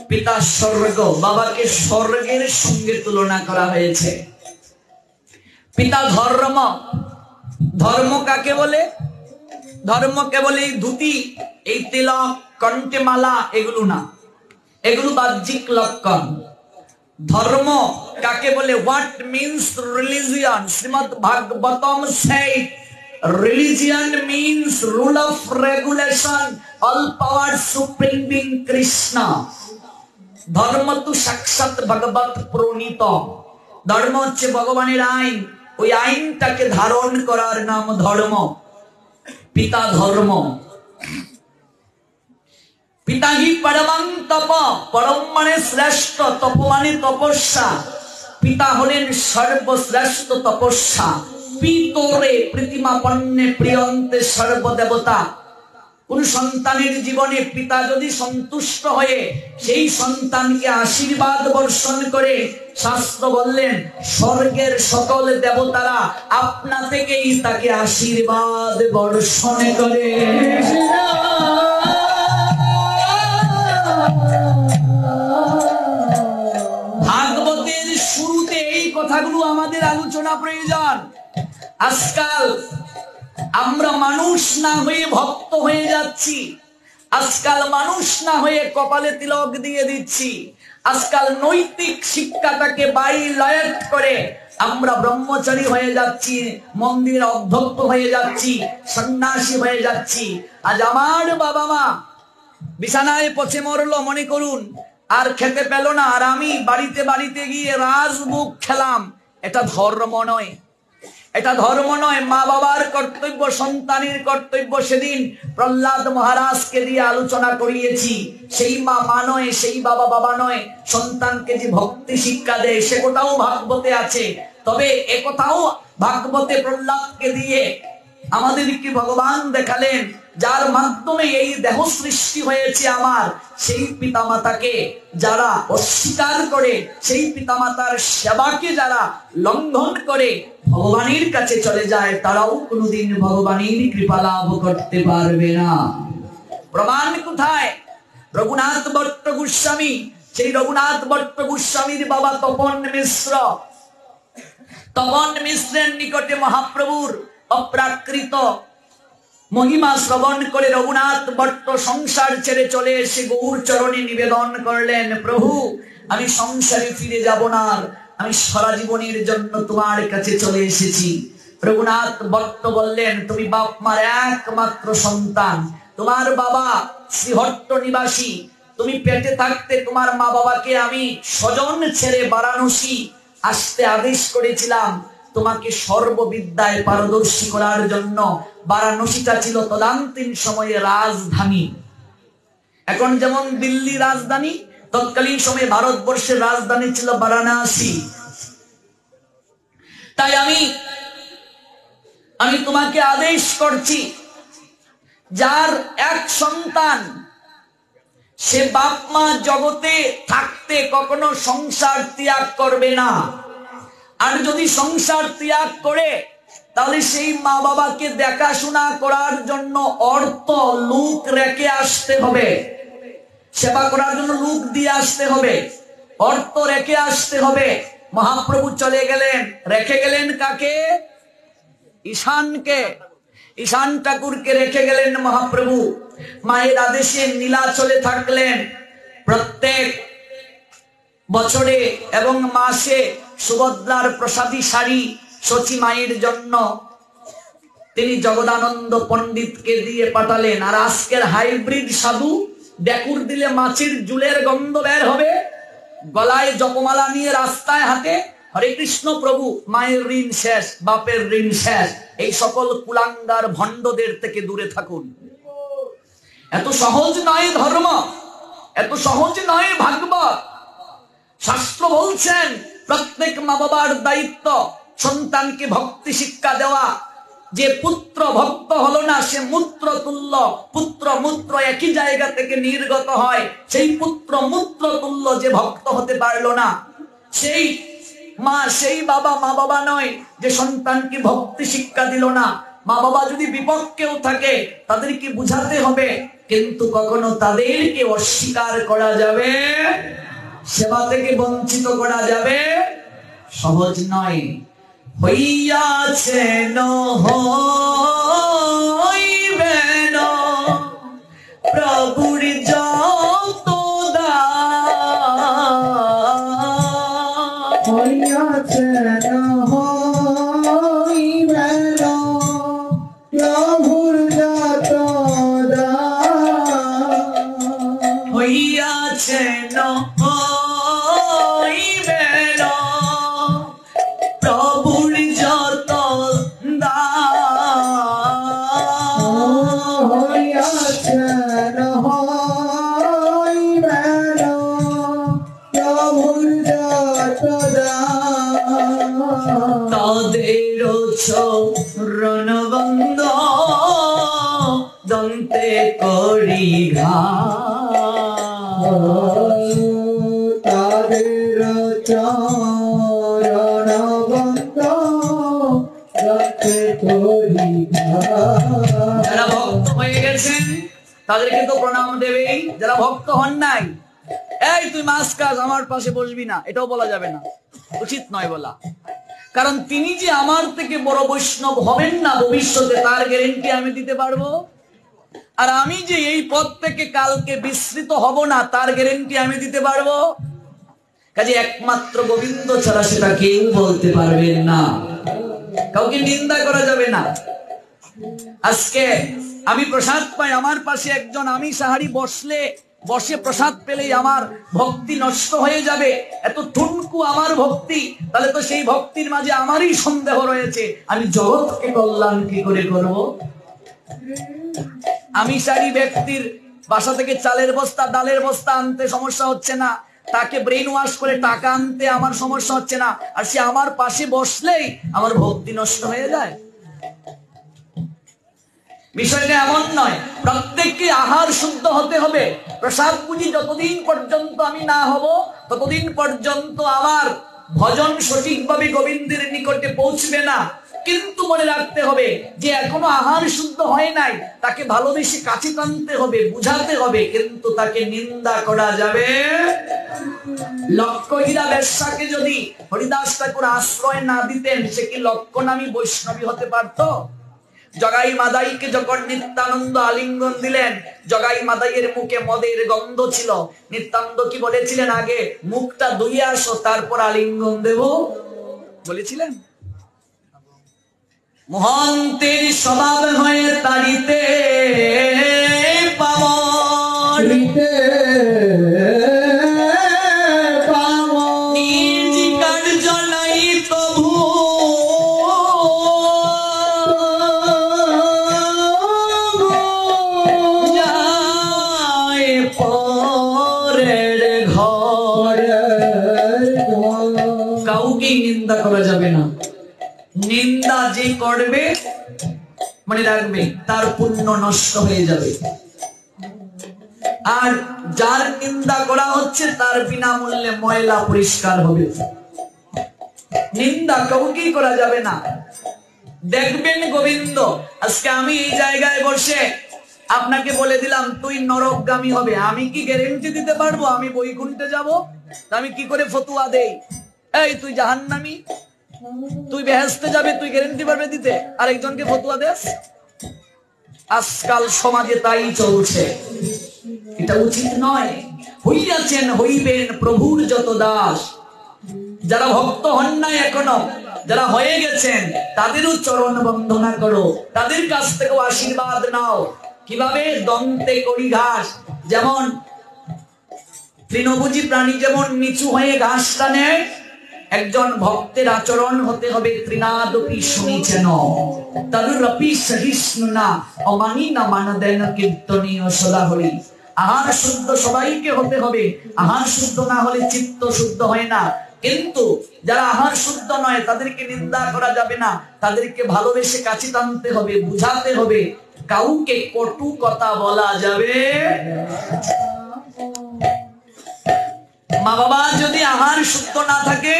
পিতা স্বর্গ, বাবাকে স্বর্গের সঙ্গে তুলনা করা হয়েছে। পিতা ধর্ম, ধর্ম কাকে বলে? ধর্ম কেবল এই ধুতি, এই তিলক, কণ্ঠে মালা, এগুলো না, এগুলো বাহ্যিক লক্ষণ। ধর্ম কাকে বলে? What means religion? Shrimad Bhagavatam said religion means rule of regulation, all power supreme being Krishna. ধর্ম তো সাক্ষাৎ ভগবত প্রণীত। ধর্ম হচ্ছে ভগবানের আইন, ওই আইনটাকে ধারণ করার নাম ধর্ম। পিতা ধর্ম। পিতা হি পরমং তপ, পরম মানে শ্রেষ্ঠ, তপ মানে তপস্যা। পিতা হলেন সর্বশ্রেষ্ঠ তপস্যা। পিতরে প্রীতিমাপন্নে প্রিয়ন্তে সর্বদেবতা। কোন সন্তানের জীবনে পিতা যদি সন্তুষ্ট হয়ে সেই সন্তানকে আশীর্বাদ বর্ষণ করে, শাস্ত্র বললেন স্বর্গের সকল দেবতারা আপনা থেকেই তাকে আশীর্বাদ বর্ষণ করে। ভাগবতের শুরুতে এই কথাগুলো আমাদের আলোচনা প্রয়োজন। আজকাল আমরা মানুষ না হয়ে ভক্ত হয়ে যাচ্ছি। আজকাল মানুষ না হয়ে কপালে তিলক দিয়ে দিচ্ছি। আজকাল নৈতিক শিক্ষাটাকে বাইলায়েট করে আমরা ব্রহ্মচারী হয়ে যাচ্ছি, মন্দির অধ্যক্ষ হয়ে যাচ্ছি, সন্ন্যাসী হয়ে যাচ্ছি। আজ আমার বাবা মা বিছানায় পচে মরলো মনে করুন, আর খেতে পেল না, আর আমি বাড়িতে বাড়িতে গিয়ে রাজভোগ খেলাম। এটা ধর্ম নয়, এটা ধর্ম নয়। মা বাবার কর্তব্য, সন্তানের কর্তব্য সেদিন প্রহ্লাদ মহারাজকে দিয়ে আলোচনা করিয়েছি। সেই মা মা নয়, সেই বাবা বাবা নয়। সন্তানকে যে ভক্তি শিক্ষা দেয় সে কথাও ভাগবতে আছে। তবে একথাও ভাগবতে প্রহ্লাদকে দিয়ে আমাদেরকে ভগবান দেখালেন, যার মাধ্যমে এই দেহ সৃষ্টি হয়েছে আমার, সেই পিতামাতাকে যারা অস্বীকার করে, সেই পিতামাতার সেবাকে যারা লঙ্ঘন করে ভগবানের কাছে চলে যায়, তারাও কোনোদিন ভগবানের কৃপা লাভ করতে পারবে না। প্রমাণ কোথায়? রঘুনাথ ভট্ট গোস্বামী, সেই রঘুনাথ ভট্ট গোস্বামীর বাবা তপন মিশ্র, তপন মিশ্রের নিকটে মহাপ্রভুর অপ্রাকৃত মহিমা শ্রবণ করে রঘুনাথ ভট্ট সংসার ছেড়ে চলে এসে গৌর চরণে নিবেদন করলেন, প্রভু আমি সংসারে ফিরে যাব না, আমি সারা জীবনের জন্য তোমার কাছে চলে এসেছি। রঘুনাথ ভট্ট বললেন, তুমি বাপ মার একমাত্র সন্তান, তোমার বাবা শ্রীহট্ট নিবাসী, তুমি পেটে থাকতে তোমার মা বাবাকে আমি স্বজন ছেড়ে বারাণসী আসতে আদেশ করেছিলাম তোমাকে সর্ববিদ্যায় পারদর্শী করার জন্য। বারাণসীটা ছিল তদানীন্তন সময়ে রাজধানী। এখন যেমন দিল্লি রাজধানী, তৎকালীন সময়ে ভারতবর্ষের রাজধানী ছিল বারাণসী। তাই আমি তোমাকে আদেশ করছি, যার এক সন্তান সে বাপ মা জগতে থাকতে কখনো সংসার ত্যাগ করবে না, আর যদি সংসার ত্যাগ করে তাহলে সেই মা বাবাকে দেখাশোনা করার জন্য অর্থ লোক রেখে আসতে হবে, সেবা করার জন্য লোক দিয়ে আসতে হবে, অর্থ রেখে আসতে হবে। মহাপ্রভু চলে গেলেন, রেখে গেলেন কাকে? ঈশানকে, ঈশান ঠাকুরকে রেখে গেলেন মহাপ্রভু। মায়ের আদেশে নীলাচলে থাকলেন। প্রত্যেক বছরে এবং মাসে সুভদ্রার প্রসাদী শাড়ি সচী মায়ের জন্য তিনি জগদানন্দ পণ্ডিতকে দিয়ে পাঠালেন। আর আজকের হাইব্রিড সাধু ডেকুর দিলে মাছের জুলের গন্ধ বের হবে, গলায় জপমালা নিয়ে রাস্তায় হাঁটে, হরে কৃষ্ণ প্রভু, মায়ের ঋণ শেষ, বাপের ঋণ শেষ। এই সকল কুলাঙ্গার ভণ্ডদের থেকে দূরে থাকুন। এত সহজ নয় ধর্ম, এত সহজ নয় ভাগবত। শাস্ত্র বলছেন প্রত্যেক মা বাবার দায়িত্ব সন্তানকে ভক্তি শিক্ষা দেওয়া। যে পুত্র ভক্ত হলো না সে মূত্র তুল্য। পুত্র মূত্র একই জায়গা থেকে নির্গত হয়। সেই পুত্র মূত্র তুল্য যে ভক্ত হতে পারলো না, সেই মা, সেই বাবা মা বাবা নয় যে সন্তানকে ভক্তি শিক্ষা দিল না। মা বাবা যদি বিপক্ষেও থাকে তাদেরকে বুঝাতে হবে কিন্তু কখনো তাদেরকে অস্বীকার করা যাবে, সেবা থেকে বঞ্চিত করা যাবে সহজ নয়। হইয়াছেন হইবেন প্রভুর যত দাস, হইয়াছেন হইবেন প্রভুর যত দাস, হইয়াছেন হইবেন প্রভুর যত দাস, হইয়াছেন হইবেন প্রভুর যত দাস, তাদের চরণবন্দ দন্তে করি ঘাস, তাদের চরণ বন্ধ রাখতে করি ঘাস। যারা ভক্ত হয়ে গেছেন তাদেরকে তো প্রণাম দেবেই, যারা ভক্ত হন নাই, এই তুই মাস কাজ আমার পাশে বসবি না, এটাও বলা যাবে না, উচিত নয় বলা। কারণ তিনি যে আমার থেকে বড় বৈষ্ণব হবেন না ভবিষ্যতে, তার গ্যারেন্টি আমি দিতে পারবো। আর আমি যে এই পথ থেকে কালকে বিস্মৃত হব না, তার গ্যারেন্টি আমি দিতে পারবো। কাজে একমাত্র গোবিন্দ ছাড়া সেটা কেউ বলতে পারবেন না, কাউকে নিন্দা করা যাবে না। আজকে আমি প্রসাদ পাই, আমার পাশে একজন আমি সাহারি বসে প্রসাদ পেলেই আমার ভক্তি নষ্ট হয়ে যাবে, এত ঠুনকু আমার ভক্তি, তাহলে তো সেই ভক্তির মাঝে আমারই সন্দেহ রয়েছে, আমি জগৎকে কল্যাণ কি করে করব? আমি সারি ব্যক্তির বাসা থেকে চালের বস্তা ডালের বস্তা আনতে সমস্যা হচ্ছে না, তাকে ব্রেন ওয়াশ করে টাকা আনতে আমার সমস্যা হচ্ছে না, আর সে আমার পাশে বসলেই আমার ভক্তি নষ্ট হয়ে যায়। বিষয়টা এমন নয়, প্রত্যেককে আহার শুদ্ধ হতে হবে। প্রসাদ পুঁজি যতদিন পর্যন্ত আমি না হব, ততদিন পর্যন্ত আমার ভজন সঠিকভাবে গোবিন্দের নিকটে পৌঁছবে না। কিন্তু মনে রাখতে হবে যে এখনো আহার শুদ্ধ হয় নাই, তাকে ভালোবেসে কাছে টানতে হবে, বুঝাতে হবে, কিন্তু তাকে নিন্দা করা যাবে। লক্ষ্যহীরা বেশ্যাকে যদি হরিদাস ঠাকুর আশ্রয় না দিতেন, সে কি লক্ষ্য নামী বৈষ্ণবী হতে পারত? জগাই মাদাইকে যখন নিত্যানন্দ আলিঙ্গন দিলেন, জগাই মাদাইয়ের মুখে মদের গন্ধ ছিল, নিত্যানন্দ কি বলেছিলেন? আগে মুখটা ধুয়ে আসো, তারপর আলিঙ্গন দেব বলেছিলেন। মহন্তের স্বভাব হয়ে তাড়িতে পাবন, নিজ কার্য নাই তবু যায় পরের ঘর। কাউকে নিন্দা করা যাবে না, নিন্দা যে করবে মনে রাখবে তার পুণ্য নষ্ট হয়ে যাবে, আর যার নিন্দা করা হচ্ছে তার বিনামূল্যে ময়লা পরিষ্কার হবে। নিন্দা কাউকেই করা যাবে না। দেখবেন গোবিন্দ, আজকে আমি এই জায়গায় বসে আপনাকে বলে দিলাম তুই নরকগামী হবে, আমি কি গ্যারেন্টি দিতে পারবো আমি বৈকুণ্ঠে যাব? আমি কি করে ফতুয়া দেই, এই তুই জাহান্নামী, তুই বেহেশতে যাবে, তুই গ্যারেন্টি পারবে দিতে? আরেকজনকে ফতুয়া দেস? আজকাল সমাজে তাই চলছে, এটা উচিত নয়। হইয়াছেন হইবেন প্রভুর যত দাস। যারা ভক্ত হন নাই এখনো, যারা হয়ে গেছেন, তাদেরও চরণ বন্দনা করো, তাদের কাছ থেকেও আশীর্বাদ নাও। কিভাবে? দন্তে করি ঘাস। যেমন তৃণভোজী প্রাণী যেমন নিচু হয়ে ঘাসটা নেয়, একজন ভক্তের আচরণ হতে হবে তৃণাদপি শুনিছেন তদুরপি সহিষ্ণুনা অমানিনা মানদেন কীর্তনীয় সদা হরি। আহার শুদ্ধ সবাইকে হতে হবে, আহার শুদ্ধ না হলে চিত্ত শুদ্ধ হয় না। কিন্তু যারা আহার শুদ্ধ নয় তাদেরকে নিন্দা করা যাবে না, তাদেরকে ভালোবেসে কাছে টানতে হবে, বুঝাতে হবে। কাউকে কটু কথা বলা যাবে। মা বাবা যদি আহার শুদ্ধ না থাকে,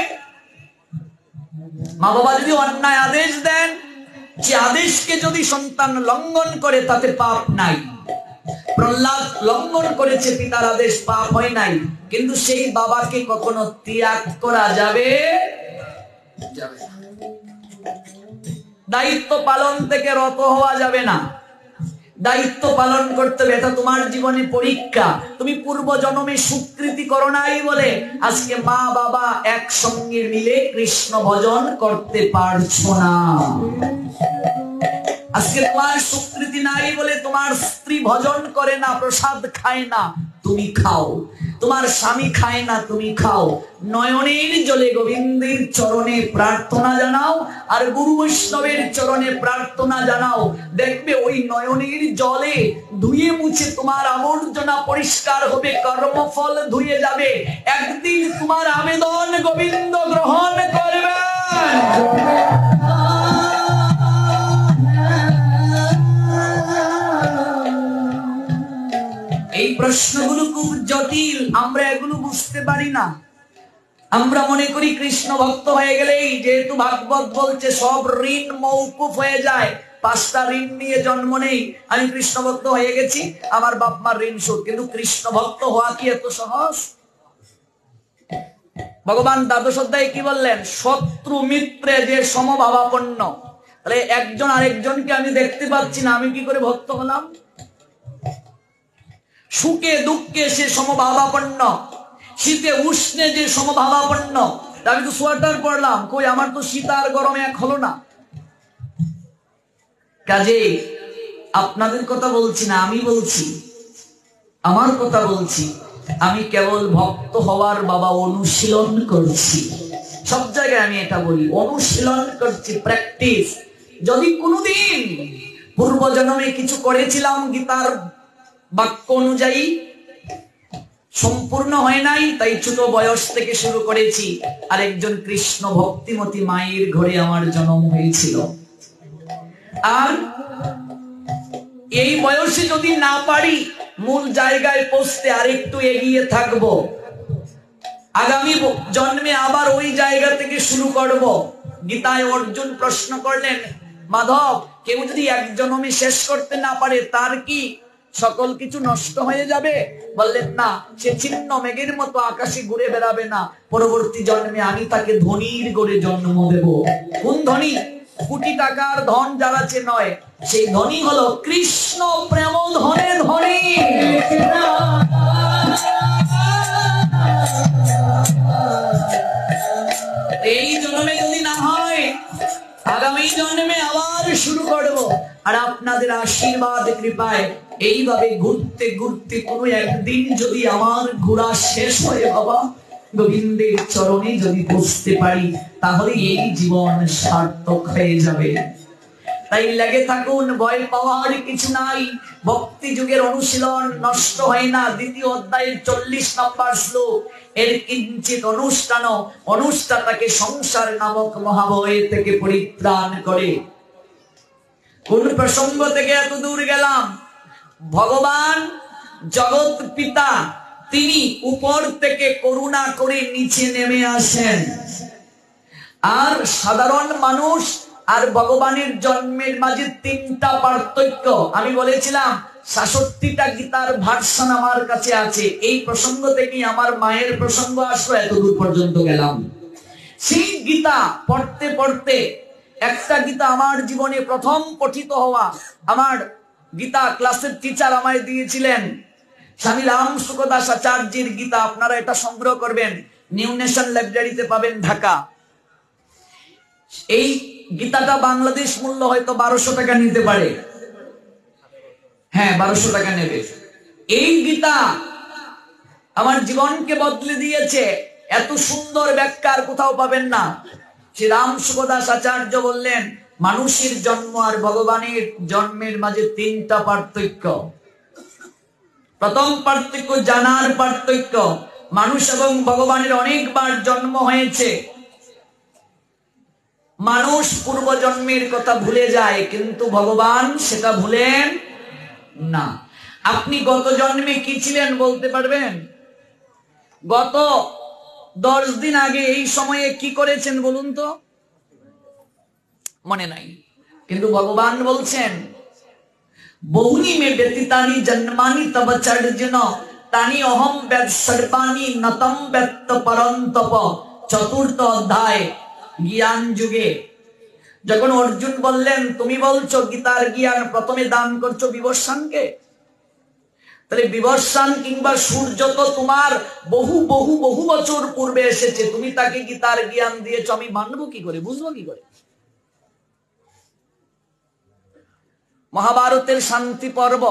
মা বাবা যদি অন্যায় আদেশ দেন, যে আদেশকে যদি সন্তান লঙ্ঘন করে তাতে পাপ নাই। প্রহ্লাদ লঙ্ঘন করেছে পিতার আদেশ, পাপ হয় নাই, কিন্তু সেই বাবাকে কখনো ত্যাগ করা যাবে যাবে না। দায়িত্ব পালন থেকে রত হওয়া যাবে না, দায়িত্ব পালন করতে হবে। এটা তোমার জীবনে পরীক্ষা। তুমি পূর্ব জন্মে স্বীকৃতি করো নাই বলে আজকে মা বাবা একসঙ্গে মিলে কৃষ্ণ ভজন করতে পারছো না। আজকে তোমার স্বীকৃতি নাই বলে তোমার স্ত্রী ভজন করে না, প্রসাদ খায় না, তুমি খাও। তোমার স্বামী খায় না, তুমি খাও। নয়নের জলে গোবিন্দের চরণে প্রার্থনা জানাও, আর গুরু বৈষ্ণবের চরণে প্রার্থনা জানাও। দেখবে ওই নয়নের জলে ধুয়ে মুছে তোমার আবর্জনা পরিষ্কার হবে, কর্মফল ধুয়ে যাবে। একদিন তোমার আবেদন গোবিন্দ গ্রহণ করবে। এই প্রশ্নগুলো খুব জটিল, আমরা এগুলো বুঝতে পারি না। আমরা মনে করি কৃষ্ণ ভক্ত হয়ে গেলেই, যেহেতু ভাগবত বলছে সব ঋণ মৌকুফ হয়ে যায়, 5টা ঋণ নিয়ে জন্ম নেই, আমি কৃষ্ণ ভক্ত হয়ে গেছি, আমার বাপ মার ঋণ শোধ। কিন্তু কৃষ্ণ ভক্ত হওয়া কি এত সহজ? ভগবান দ্বাদশ অধ্যায়ে কি বললেন? শত্রু মিত্রে যে সমভাবাপন্ন। তাহলে একজন আরেকজনকে আমি দেখতে পাচ্ছি না, আমি কি করে ভক্ত হলাম? সুখে দুঃখে সে সমভাবাপন্ন, শীতে উষ্ণে যে সমভাবাপন্ন। আমি তো সোয়েটার পরলাম, কই আমার তো শীত আর গরম এক হলো না। কাজে আপনাদের কথা বলছি না, আমি বলছি, আমার কথা বলছি। আমি কেবল ভক্ত হওয়ার বাবা অনুশীলন করছি। সব জায়গায় আমি এটা বলি, অনুশীলন করছি, প্র্যাকটিস। যদি কোনোদিন পূর্ব জন্মে কিছু করেছিলাম গীতার বাক্য অনুযায়ী, সম্পূর্ণ হয় নাই, তাই ছোট বয়স থেকে শুরু করেছি। আর একজন কৃষ্ণ ভক্তিমতী মায়ের ঘরে আমার জন্ম হয়েছিল। আর এই বয়সে যদি না পারি মূল জায়গায় পৌঁছতে, আর একটু এগিয়ে থাকবো, আগামী জন্মে আবার ওই জায়গা থেকে শুরু করব। গীতায় অর্জুন প্রশ্ন করলেন, মাধব, কেউ যদি এক জন্মে শেষ করতে না পারে, তার কি সকল কিছু নষ্ট হয়ে যাবে? বললেন না, সে ছিন্ন মেঘের মতো আকাশে ঘুরে বেড়াবে না, পরবর্তী জন্মে আমি তাকে ধনীর গড়ে জন্ম দেব। কোন ধনী? কোটি টাকার ধন যার আছে নয়, সেই ধনী হলো কৃষ্ণ প্রেম ধনে ধনী। এই জন্মে যদি না হয়, আগামী জন্মে আবার শুরু করব। আর আপনাদের আশীর্বাদ কৃপায় এইভাবে ঘুরতে ঘুরতে কোনো একদিন যদি আমার ঘোরা শেষ হয়ে বাবা গোবিন্দের চরণে যদি বসতে পারি, তাহলে এই জীবন সার্থক হয়ে যাবে। তাই লেগে থাকুন, ভয় পাওয়ার কিছু নাই। ভক্তি যুগের অনুশীলন নষ্ট হয় না। 2য় অধ্যায়ের 40 নম্বর শ্লোক, এর কিঞ্চিত অনুষ্ঠানটাকে সংসার নামক মহাভয় থেকে পরিত্রাণ করে। কোন প্রসঙ্গ থেকে এত দূর গেলাম? ভগবান জগৎ পিতা, তিনি উপর থেকে করুণা করে নিচে নেমে আসেন। আর সাধারণ মানুষ আর ভগবানের জন্মের মাঝে 3টা পার্থক্য। আমি বলেছিলাম 66টা গীতার ভার্সন আমার কাছে আছে। এই প্রসঙ্গ থেকেই আমার মায়ের প্রসঙ্গ আসলো, এত দূর পর্যন্ত গেলাম। সেই গীতা পড়তে পড়তে একটা গীতা আমার জীবনে প্রথম পঠিত হওয়া, আমার গীতা ক্লাসের টিচার আমায় দিয়েছিলেন, স্বামী রাম সুখদাস আচার্যের গীতা। আপনারা এটা সংগ্রহ করবেন, নিউ নেশন লাইব্রেরিতে পাবেন, ঢাকা। এই গীতাটা বাংলাদেশ মূল্য হয়তো 1200 টাকা নিতে পারে। হ্যাঁ, 1200 টাকা নেবে। এই গীতা আমার জীবনকে বদলে দিয়েছে। এত সুন্দর ব্যাখ্যা আর কোথাও পাবেন না। শ্রী রাম সুখদাস আচার্য বললেন, মানুষের জন্ম আর ভগবানের জন্মের মাঝে 3টা পার্থক্য। প্রথম পার্থক্য জানার পার্থক্য। মানুষ এবং ভগবানের অনেকবার জন্ম হয়েছে। মানুষ পূর্ব জন্মের কথা ভুলে যায়, কিন্তু ভগবান সেটা ভুলেন না। আপনি গত জন্মে কি ছিলেন বলতে পারবেন? গত 10 দিন আগে এই সময়ে কি করেছেন বলুন তো? মনে নাই। কিন্তু ভগবান বলছেন, বহুনি মে ব্যতীতানি জন্মানি তব চর্জন তানি অহম বেদ সর্বাণি নতম বেত্ত পরন্তপ। চতুর্থ অধ্যায় জ্ঞান যুগে যখন অর্জুন বললেন তুমি বলছো গীতার জ্ঞান প্রথমে দান করছো বিবস্বানকে, তাহলে বিবস্বান কিংবা সূর্য তো তোমার বহু বহু বহু বছর পূর্বে এসেছে, তুমি তাকে গীতার জ্ঞান দিয়েছো, আমি মানবো কি করে, বুঝবো কি করে? মহাভারতের শান্তি পর্ব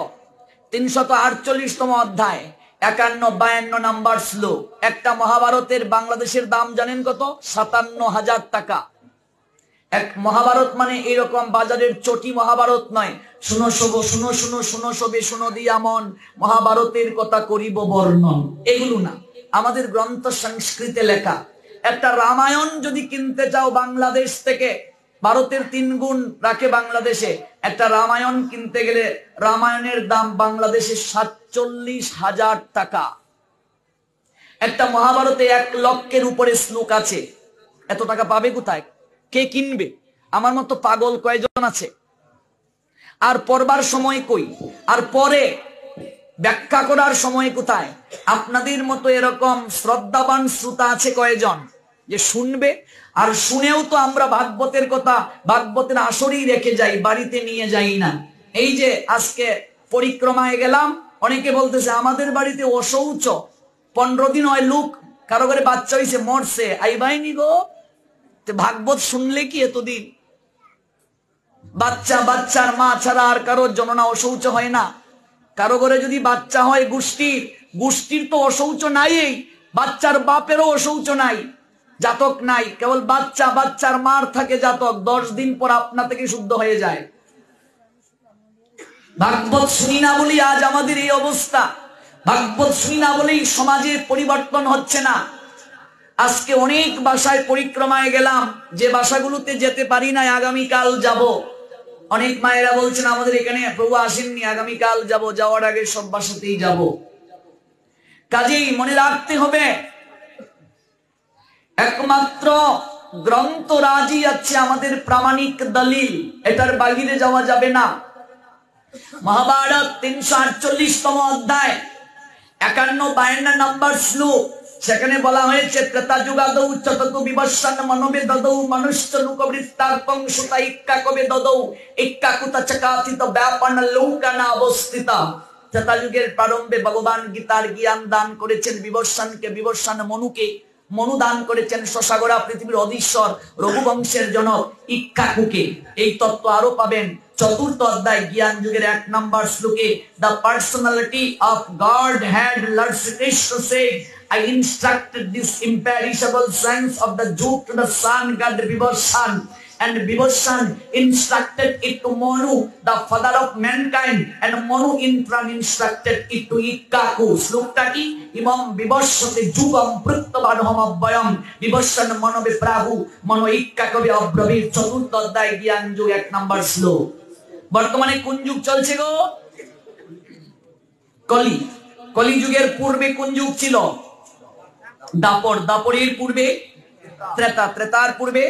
348তম অধ্যায় 51-52 নাম্বার শ্লোক। একটা মহাভারতের বাংলাদেশের দাম জানেন কত? 57,000 টাকা। এক মহাভারত মানে এরকম বাজারের চটি মহাভারত নয়। শুনো শোভো, শুনো শুনো শুনো শোবে, শুনো দিয়া মন, মহাভারতের কথা করিব বর্ণন, এগুলো না। আমাদের গ্রন্থ সংস্কৃতে লেখা। একটা রামায়ণ যদি কিনতে চাও বাংলাদেশ থেকে, ভারতের 3 গুণ রাখে বাংলাদেশে, একটা রামায়ণ কিনতে গেলে রামায়ণের দাম বাংলাদেশে 47,000 টাকা। একটা মহাভারতে 1 লক্ষের উপরে শ্লোক আছে, এত টাকা পাবে কোথায়? কে কিনবে? আমার মতো পাগল কয়জন আছে? আর পড়বার সময় কই? আর পরে ব্যাখ্যা করার সময় কোথায়? আপনাদের মতো এরকম শ্রদ্ধাবান শ্রোতা আছে কয়জন যে শুনবে? আর শুনেও তো আমরা ভাগবতের কথা ভাগবতের আসরেই রেখে যাই, বাড়িতে নিয়ে যাই না। এই যে আজকে পরিক্রমায় গেলাম, অনেকে বলতেছে আমাদের বাড়িতে অশৌচ, 15 দিন হয় লোক কারো ঘরে বাচ্চা হয়েছে মরছে, আইবাইনি গো। ভাগবত শুনলে কি এতদিন? বাচ্চার মা ছাড়া আর কারোর জননা অশৌচ হয় না। কারো ঘরে যদি বাচ্চা হয় গোষ্ঠীর তো অশৌচ নাই, বাচ্চার বাপেরও অশৌচ নাই, জাতক নাই, কেবল বাচ্চার মার থাকে জাতক, 10 দিন পর আপনা থেকে শুদ্ধ হয়ে যায়। ভাগবত শুনি না বলি আজ আমাদের এই অবস্থা। ভাগবত শুনি না বলেই সমাজে পরিবর্তন হচ্ছে না। আজকে অনেক বাসায় পরিক্রমায় গেলাম, যে বাসাগুলোতে যেতে পারি না আগামীকাল যাব। অনেক মায়েরা বলছেন আমাদের এখানে প্রভু আসেননি, আগামীকাল যাব, যাওয়ার আগে সব বাসাতেই যাব। কাজেই মনে রাখতে হবে একমাত্র গ্রন্থ রাজি আছে আমাদের প্রামাণিক দলিল, এটার বাহিরে যাওয়া যাবে না। মহাভারত 348তম অধ্যায় 51-52 নাম্বার শ্লোক, সেখানে বলা হয়েছে ত্রেতা যুগাদৌ চততু বিবস্বান মনোবে দদৌ মনুষ্য লোক বৃত্তার্পং সুতা ইক্কাকবে দদৌ ইক্কাকুতা চকাথিত ব্যাপন লৌকানা অবস্থিতা। ত্রেতা যুগের প্রারম্ভে ভগবান গীতার জ্ঞান দান করেছেন বিবস্বানকে, বিবস্বান মনুকে, মনু দান করেছেন শশাগরা পৃথিবীর অধীশ্বর রঘুবংশের জনক ইক্কাকুকে। এই তত্ত্ব আরো পাবেন 4th অধ্যায় জ্ঞান যুগের 1 নাম্বার শ্লোকে। The personality of God had Lord Sri Krishna said, I instructed this imperishable science of the Yug to the sun god Vibhasan, and Vibhasan instructed it to Manu, the father of mankind, and Manu in turn instructed it to Ikkaku. শ্লোকটা কি? ইমম বিবস্বতে যুগম প্রত্যবাদহম অব্যয়ম বিবস্বন মনোবে প্রাহু মনো ইক্কাকবে অব্রবীর। 4th অধ্যায় জ্ঞান যুগ 1 number শ্লোক। বর্তমানে কোন যুগ চলছে গো? কলি যুগের পূর্বে কোন যুগ ছিল? দাপর, দাপরের পূর্বে ত্রেতা, ত্রেতার পূর্বে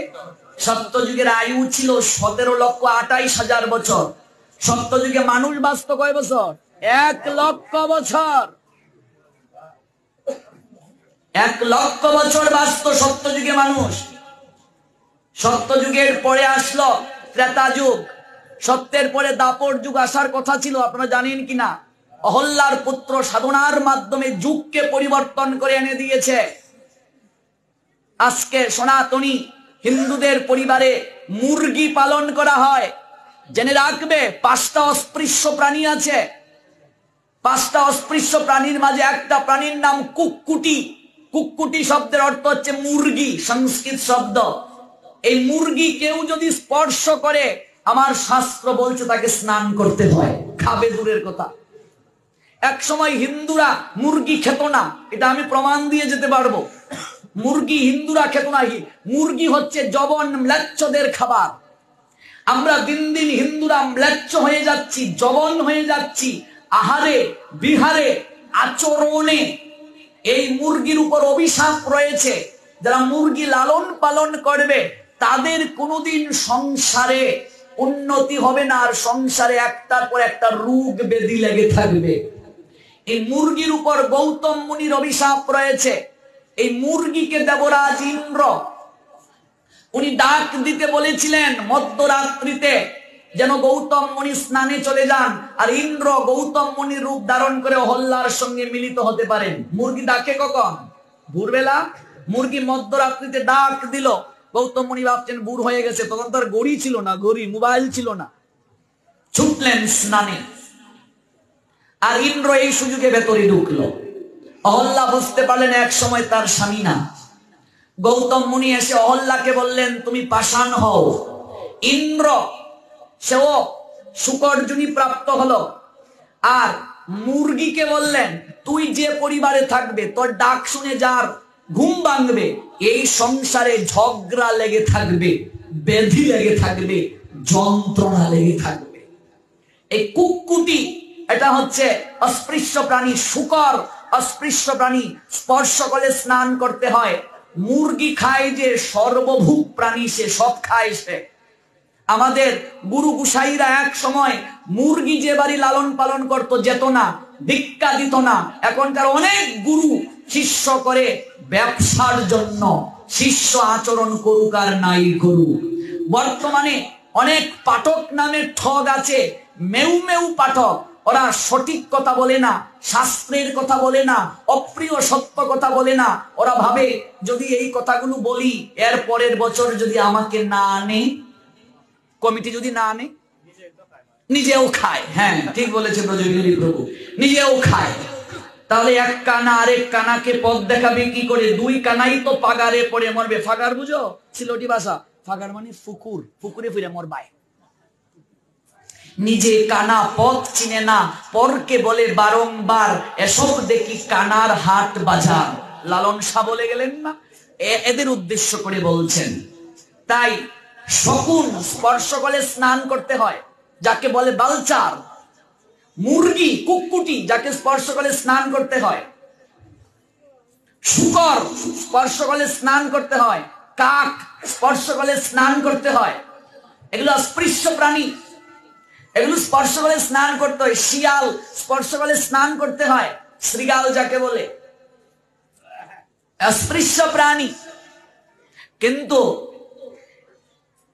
সত্য যুগের আয়ু ছিল 17,28,000 বছর। সত্য যুগে মানুষ বাঁচত কয় বছর? 1 লক্ষ বছর। 1 লক্ষ বছর বাঁচত সত্য যুগে মানুষ। সত্য যুগের পরে আসলো ত্রেতা যুগ, সত্যের পরে দাপর যুগ আসার কথা ছিল, আপনারা জানেন কিনা? অহল্যার পুত্র সাধনার মাধ্যমে যুগকে পরিবর্তন করে এনে দিয়েছে। আজকে সনাতনী হিন্দুদের পরিবারে মুরগি পালন করা হয়। জেনে রাখবে 5টা অস্পৃশ্য প্রাণী আছে। 5টা অস্পৃশ্য প্রাণীর মাঝে একটা প্রাণীর নাম কুক্কুটি। কুক্কুটি শব্দের অর্থ হচ্ছে মুরগি, সংস্কৃত শব্দ। এই মুরগি কেউ যদি স্পর্শ করে, আমার শাস্ত্র বলছে তাকে স্নান করতে হয়, খাবে দূরের কথা। এক সময় হিন্দুরা মুরগি খেত না, এটা আমি প্রমাণ দিয়ে যেতে পারবো। মুরগি হিন্দুরা খেত না। মুরগি হচ্ছে জবন ম্লেচ্ছদের খাবার। আমরা দিন দিন হিন্দুরা ম্লেচ্ছ হয়ে যাচ্ছি, জবন হয়ে যাচ্ছি, আহারে বিহারে আচরণে। এই মুরগির উপর অভিশাপ রয়েছে। যারা মুরগি লালন পালন করবে তাদের কোনোদিন সংসারে উন্নতি হবে না, আর সংসারে একটার পর একটা রোগ ব্যাধি লেগে থাকবে। এই মুরগির উপর গৌতম মুনির অভিশাপ রয়েছে। এই মুরগিকে দেবরাজ ইন্দ্র উনি ডাক দিতে বলেছিলেন মধ্যরাত্রিতে, যেন গৌতম মুনি স্নানে চলে যান, আর ইন্দ্র গৌতম মুনির রূপ ধারণ করে অহল্যার সঙ্গে মিলিত হতে পারেন। মুরগি ডাকে কখন? ভোরবেলা। মুরগি মধ্যরাত্রিতে ডাক দিল। গৌতম মুনি ভাবছেন ভোর হয়ে গেছে, তখন তার ঘড়ি ছিল না, মোবাইল ছিল না, ছুটলেন স্নানে। আর ইন্দ্র এই সুযোগে ভেতরে ঢুকলো। অহল্যা বুঝতে পারলেন এক সময় তার স্বামী না। গৌতম মুনি এসে অহল্যাকে বললেন, তুমি পাষাণ হও। ইন্দ্র সেও শুকর্জুনি প্রাপ্ত হলো। আর মুরগিকে বললেন, তুই যে পরিবারে থাকবে, তোর ডাক শুনে যার ঘুম ভাঙবে, এই সংসারে ঝগড়া লেগে থাকবে, ব্যাধি লেগে থাকবে, যন্ত্রণা লেগে থাকবে। এই কুক্কুটি এটা হচ্ছে অস্পৃশ্য প্রাণী, শুকর অস্পৃশ্য প্রাণী, স্পর্শ করে স্নান করতে হয়। মুরগি খায় যে সর্বভূক প্রাণী, সে সব খায় সে। আমাদের গুরু গুসাইরা এক সময় মুরগি যে বাড়ি লালন পালন করত, যেত না, ভিক্ষা দিত না। এখনকার অনেক গুরু শিষ্য করে ব্যবসার জন্য, শিষ্য আচরণ করুক আর নাই করুক। বর্তমানে অনেক পাঠক নামে ঠগ আছে, মেউ মেউ পাঠক। ওরা সঠিক কথা বলে না, শাস্ত্রের কথা বলে না, অপ্রিয় সত্য কথা বলে না। ওরা ভাবে যদি এই কথাগুলো বলি, এর পরের বছর যদি আমাকে না আনে, কমিটি যদি না আনে, নিজেও খায়। হ্যাঁ, ঠিক বলেছে ব্রজবিহারী প্রভু, নিজেও খায়। তাহলে এক কানা আরেক কানাকে পথ দেখাবে কি করে? দুই কানাই তো পাগারে পড়ে মরবে। ফাগার বুঝো? সিলটি ভাষা। ফাগার মানে ফুকুর, ফুকুরে ফিরে মরবায়। নিজে কানা পথ চিনে না, পরকে বলে বারংবার, এসব দেখি কানার হাট বাজার। লালন শাহ বলে গেলেন না, এদের উদ্দেশ্য করে বলছেন। তাই শকুন স্পর্শ করে স্নান করতে হয়, যাকে বলে বালচার। মুরগি কুক্কুটি, যাকে স্পর্শ করে স্নান করতে হয়। শুকর স্পর্শ করে স্নান করতে হয়। কাক স্পর্শ করে স্নান করতে হয়। এগুলো অস্পৃশ্য প্রাণী, এগুলো স্পর্শ করে স্নান করতে হয়। শিয়াল স্পর্শ করে স্নান করতে হয়। শৃগাল যাকে বলে অস্পৃশ্য প্রাণী। কিন্তু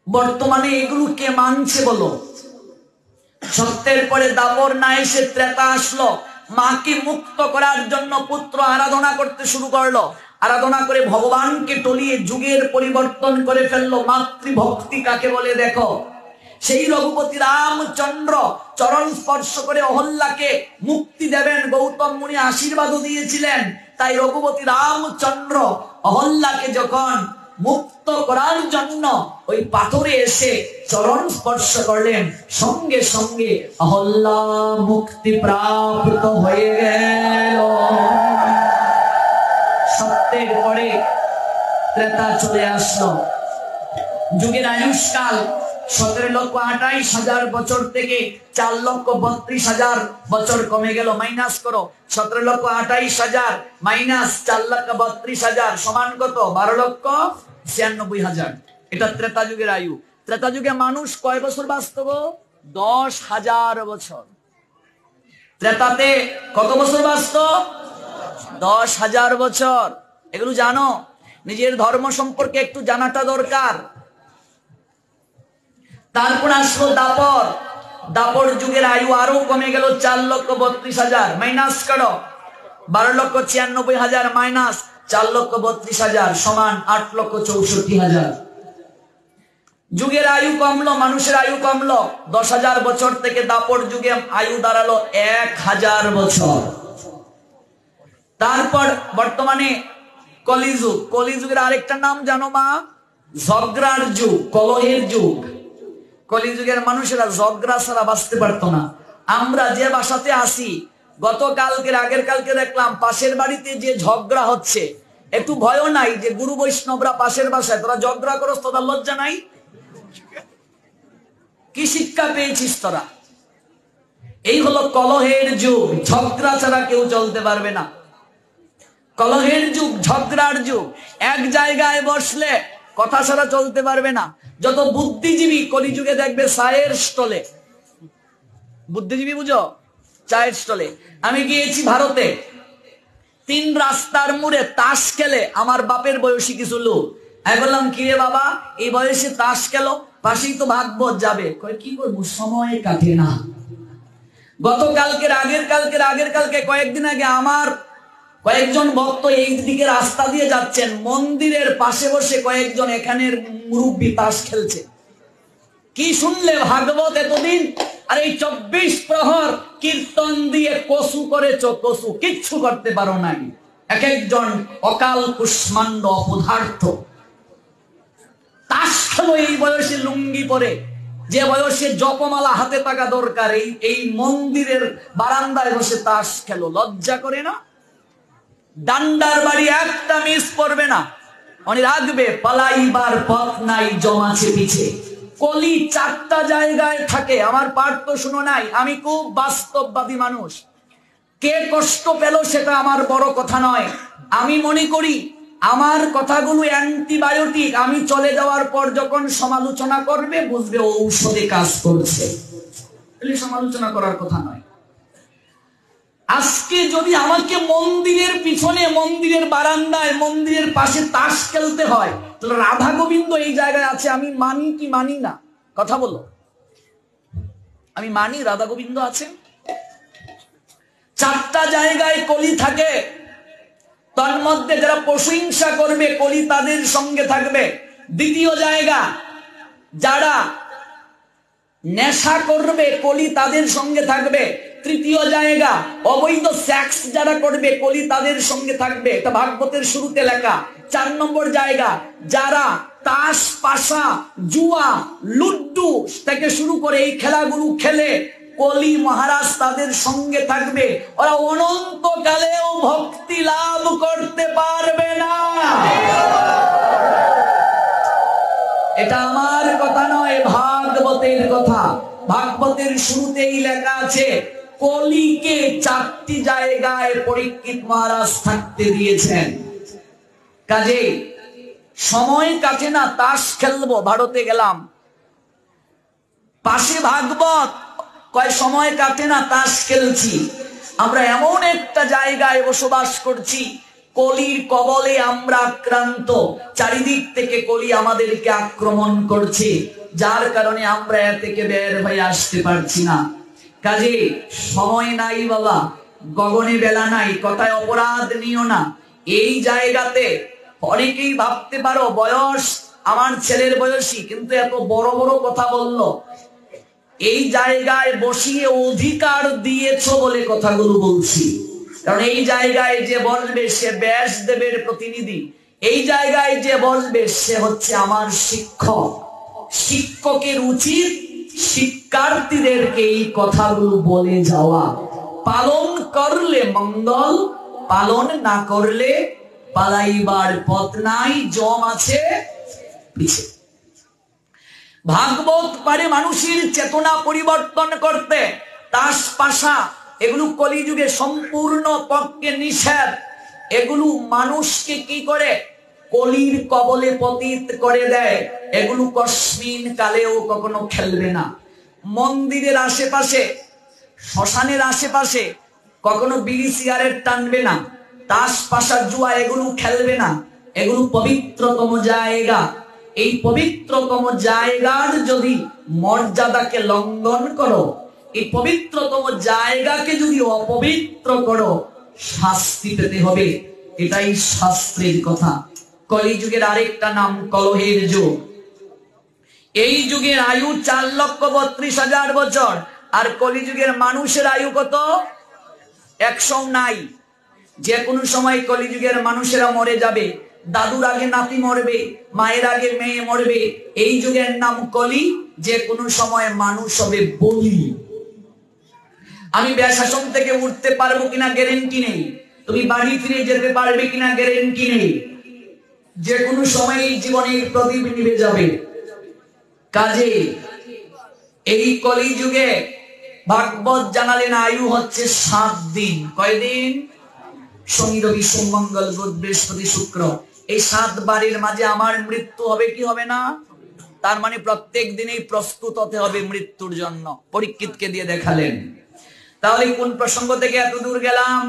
বর্তমানে এগুলো কে মানছে বলো? সত্যের পরে দাপর না এসে ত্রেতা আসলো। মাকে মুক্ত করার জন্য পুত্র আরাধনা করতে শুরু করলো। আরাধনা করে ভগবানকে টলিয়ে যুগের পরিবর্তন করে ফেললো। মাতৃভক্তি কাকে বলে দেখো। সেই রঘুপতি রামচন্দ্র চরণ স্পর্শ করে অহল্যাকে মুক্তি দেবেন, গৌতম মুনি আশীর্বাদও দিয়েছিলেন। তাই রঘুপতি রামচন্দ্র অহল্যাকে যখন মুক্ত করার জন্য ওই পাথরে এসে চরণ স্পর্শ করলেন, সঙ্গে সঙ্গে অহল্যা মুক্তি প্রাপ্ত হয়ে গেল। সত্যের পরে ত্রেতা চলে আসলো। যুগের আয়ুষ্কাল 17,28,000 বছর থেকে 4,32,000 বছর কমে গেল। মাইনাস করো, 17,28,000 মাইনাস 4,32,000 সমান কত? 12,96,000। এটা ত্রেতা যুগের আয়ু। ত্রেতা যুগে মানুষ কয় বছর বাঁচত গো? 10,000 বছর। ত্রেতাতে কত বছর বাঁচত? 10,000 বছর। এগুলো জানো, নিজের ধর্ম সম্পর্কে একটু জানাটা দরকার। তারপর আসলো দাপর। দাপর যুগের আয়ু আরো কমে গেল, 4,32,000 মাইনাস করো, 12,96,000 মাইনাস 4,32,000 সমান 8,64,000। যুগের আয়ু কমলো, মানুষের আয়ু কমলো। 10,000 বছর থেকে দাপর যুগে আয়ু দাঁড়ালো 1,000 বছর। তারপর বর্তমানে কলিযুগ। কলিযুগের আরেকটা নাম জানো মা? ঝগড়ার যুগ, কলহের যুগ। কলিযুগের মানুষেরা ঝগড়া ছাড়া বাঁচতে পারতো না। আমরা যে বাসাতে আসি, গতকালকে আগের কালকে দেখলাম পাশের বাড়িতে যে ঝগড়া হচ্ছে, একটু ভয়ও নাই যে গুরু বৈষ্ণবরা পাশের বাসায়, তোরা ঝগড়া করস, তোদের লজ্জা নাই? কি শিক্ষা পেয়েছিস তোরা? এই হলো কলহের যুগ। ঝগড়া ছাড়া কেউ চলতে পারবে না। কলহের যুগ, ঝগড়ার যুগ। এক জায়গায় বসলে কথা ছাড়া চলতে পারবে না। যত বুদ্ধিজীবী কলিযুগে দেখবে চায়ের স্টলে, বুদ্ধিজীবী বুঝো, চায়ের স্টলে। আমি গিয়েছি ভারতে, 3 রাস্তার মোড়ে তাস খেলে আমার বাপের বয়সী কিছু লোক। আমি বললাম, কিরে বাবা, এই বয়সে তাস খেলো? পাশেই তো ভাগবত যাবে। কয়, কি করবো, সময় কাটে না। গতকালকের আগের কালকে কয়েকদিন আগে আমার কয়েকজন ভক্ত এই দিকে রাস্তা দিয়ে যাচ্ছেন, মন্দিরের পাশে বসে কয়েকজন এখানের মুরব্বী তাস খেলছে। কি শুনলে ভাগবত এতদিন? আর এই 24 প্রহর কীর্তন দিয়ে কসু করেছ, কসু কিচ্ছু করতে পারো নাই। এক একজন অকাল কুষ্মাণ্ড অপদার্থ। তাস খেলো এই বয়সে লুঙ্গি পরে, যে বয়সে জপমালা হাতে থাকা দরকার, এই মন্দিরের বারান্দায় বসে তাস খেলো। লজ্জা করে না? ডান্ডার বাড়ি একটা মিস করবে না। উনি রাখবে, পালাইবার পথ নাই জমাছে পিছে। কলি 4টা জায়গায় থাকে। আমার পাঠ তো শুনো নাই, আমি খুব বাস্তববাদী মানুষ। কে কষ্ট পেল সেটা আমার বড় কথা নয়। আমি মনে করি আমার কথাগুলো অ্যান্টিবায়োটিক। আমি চলে যাওয়ার পর যখন সমালোচনা করবে, বুঝবে ঔষধে কাজ করছে। সমালোচনা করার কথা নয়। আজকে যদি আমাকে মন্দিরের পিছনে, মন্দিরের বারান্দায়, মন্দিরের পাশে তাস খেলতে হয়, তাহলে রাধা গোবিন্দ এই জায়গায় আছে, আমি মানি কি মানি না? কথা বলো, আমি মানি রাধা গোবিন্দ আছে? 4টা জায়গায় কলি থাকে। তার মধ্যে যারা প্রশংসা করবে, কলি তাদের সঙ্গে থাকবে। দ্বিতীয় জায়গা, যারা নেশা করবে, কলি তাদের সঙ্গে থাকবে। তৃতীয় জায়গা, অবৈধ সেক্স যারা করবে, কলি তাদের সঙ্গে থাকবে। এটা ভাগবতের শুরুতে লেখা। 4 নম্বর জায়গা, যারা তাস, পাশা, জুয়া, লুড্ডু থেকে শুরু করে এই খেলাগুলো খেলে, কলি মহারাজ তাদের সঙ্গে থাকবে। ওরা অনন্তকালেও ভক্তি লাভ করতে পারবে না। এটা আমার কথা নয়, ভাগবতের কথা। ভাগবতের শুরুতেই লেখা আছে, কলিকে 4টি জায়গায় পরীক্ষিত মহারাজ থাকতে দিয়েছেন। কাজে সময় কাটে না, তাস খেলবো। ভারতে গেলাম, পাশে ভাগবত, কয় সময় কাটে না, তাস খেলছি। আমরা এমন একটা জায়গায় বসবাস করছি, কলির কবলে আমরা আক্রান্ত। চারিদিক থেকে কলি আমাদেরকে আক্রমণ করছে, যার কারণে আমরা এ থেকে বের হয়ে আসতে পারছি না। কাজে সময় নাই বাবা, গগনে বেলা নাই, কথায় অপরাধ নিও না। এই জায়গাতে অনেকেই ভাবতে পারো বয়স আমার ছেলের বয়সী, কিন্তু এত বড় বড় কথা বললো। এই জায়গায় বসিয়ে অধিকার দিয়েছ বলে কথাগুলো বলছি। কারণ এই জায়গায় যে বসবে সে ব্যাসদেবের প্রতিনিধি। এই জায়গায় যে বসবে সে হচ্ছে আমার শিক্ষক। শিক্ষকের উচিত শিক্ষার্থীদেরকে এই কথাগুলো বলে যাওয়া। পালন করলে মঙ্গল, পালন না করলে পালাইবার পথ নাই, জম আছে পিছে। ভাগবত পারে মানুষের চেতনা পরিবর্তন করতে। তাস, পাশা এগুলো কলিযুগে সম্পূর্ণ পক্ষে নিষেধ। এগুলো মানুষকে কি করে? কলির কবলে পতিত করে দেয়। এগুলো কস্মিন কালেও কখনো খেলবে না। মন্দিরের আশেপাশে, শ্মশানের আশেপাশে কখনো বিড়ি সিগারেট টানবে না। তাস, পাশা, জুয়া এগুলো খেলবে না। এগুলো পবিত্রতম জায়গা। এই পবিত্রতম জায়গার যদি মর্যাদাকে লঙ্ঘন করো, এই পবিত্রতম জায়গাকে যদি অপবিত্র করো, শাস্তি পেতে হবে। এটাই শাস্ত্রের কথা। কলিযুগের আরেকটা নাম কলহের যুগ। এই যুগের আয়ু 4,32,000 বছর। আর কলিযুগের মানুষের আয়ু কত? 100 নাই। যে কোনো সময় কলিযুগের মানুষেরা মরে যাবে। দাদুর আগে নাতি মরবে, মায়ের আগে মেয়ে মরবে। এই যুগের নাম কলি। যে কোনো সময় মানুষ হবে বলি। আমি ব্যাসাসন থেকে উঠতে পারবো কিনা গ্যারেন্টি নেই। তুমি বাড়ি ফিরে যেতে পারবে কিনা গ্যারেন্টি নেই। যে কোনো সময় জীবনের প্রদীপ নিভে যাবে। কাজে এই কলিযুগে ভাগবত জানালেন আয়ু হচ্ছে 7 দিন। কয়দিন? শনি, রবি, সোম, মঙ্গল, বুধ, বৃহস্পতি, শুক্র। এই 7 বারের মাঝে আমার মৃত্যু হবে কি হবে না? তার মানে প্রত্যেক দিনেই প্রস্তুত হতে হবে মৃত্যুর জন্য। পরীক্ষিতকে দিয়ে দেখালেন। তাহলে কোন প্রসঙ্গ থেকে এত দূর গেলাম?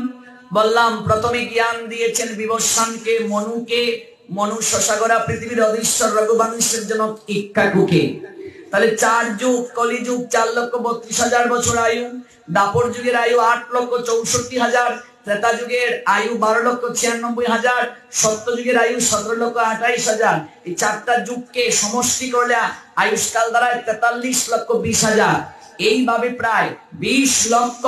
বললাম প্রথমে জ্ঞান দিয়েছেন বিবস্বানকে, মনুকে, মনু শশাগরা পৃথিবীর অধীশ্বর রঘুবংশের জনক ইক্ষ্বাকুকে। তাহলে 4 যুগ, কলিযুগ 4,32,000 বছর আয়ু, দাপর যুগের আয়ু 8,64,000, ত্রেতা যুগের আয়ু 12,96,000, সত্য যুগের আয়ু 17,28,000। এই 4টা যুগকে সমষ্টি করলে আয়ুষ্কাল দ্বারা 43,20,000। এইভাবে প্রায় 20 লক্ষ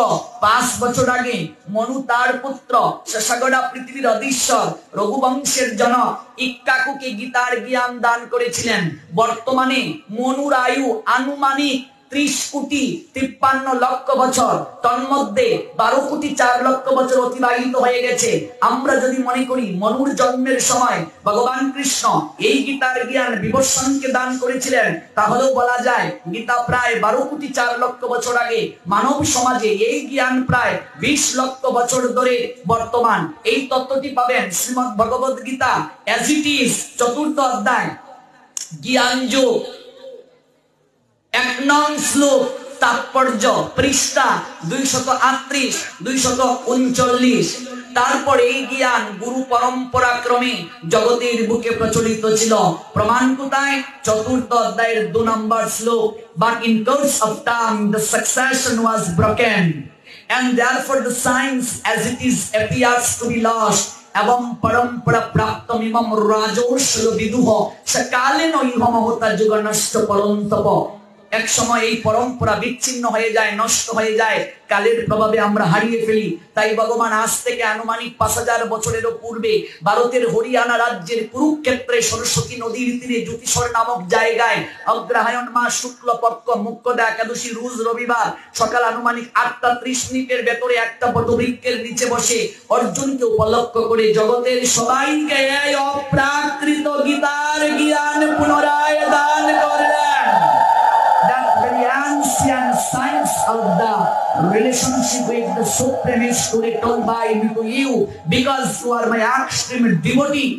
5 বছর আগে মনু তার পুত্র শশাগরা পৃথিবীর অধীশ্বর রঘুবংশের জনক ইক্ষ্বাকুকে গীতার জ্ঞান দান করেছিলেন। বর্তমানে মনুর আয়ু আনুমানিক 30,53,00,000 বছর। তন্মধ্যে 12,04,00,000 বছর অতিবাহিত হয়ে গেছে। আমরা যদি মনে করি মনুর জন্মের সময় ভগবান কৃষ্ণ এই গীতার জ্ঞান বিবস্বানকে দান করেছিলেন, তাহলেও বলা যায় গীতা প্রায় 12,04,00,000 বছর আগে মানব সমাজে এই জ্ঞান প্রায় 20 লক্ষ বছর ধরে বর্তমান। এই তত্ত্বটি পাবেন শ্রীমদ্ ভগবদ Gita as it is 4th অধ্যায় জ্ঞান যোগ 1 নং শ্লোক তাৎপর্য পৃষ্ঠা 238 239। তারপরে এই জ্ঞান গুরু পরম্পরা ক্রমে জগতের বুকে প্রচলিত ছিল। প্রমাণ কোথায়? 4th অধ্যায়ের 2 নম্বর শ্লোক। But in course of time the succession was broken and therefore the science as it is appears to be lost এবং পরম্পরা প্রাপ্ত মিমম রাজৌষল বিদুহ সকালেন ইহম হতা যুগ নষ্ট পরন্তপ। এক সময় এই পরম্পরা বিচ্ছিন্ন হয়ে যায়, নষ্ট হয়ে যায়, কালের প্রভাবে আমরা হারিয়ে ফেলি। তাই ভগবান আজ থেকে আনুমানিক 5,000 বছরেরও পূর্বে ভারতের হরিয়ানা রাজ্যের কুরুক্ষেত্রে সরস্বতী নদীর তীরে জ্যোতিষর নামক জায়গায় অগ্রহায়ণ মাস শুক্লপক্ষ মুখ্যদা একাদশী রোজ রবিবার সকাল আনুমানিক 8:30 ভেতরে একটা বটবৃক্ষের নিচে বসে অর্জুনকে উপলক্ষ করে জগতের সবাইকে এই অপ্রাকৃত গীতার জ্ঞান পুনরায় দান করলেন। Ancient science of the relationship with the Supreme is today told by me to you because you are my extreme devotee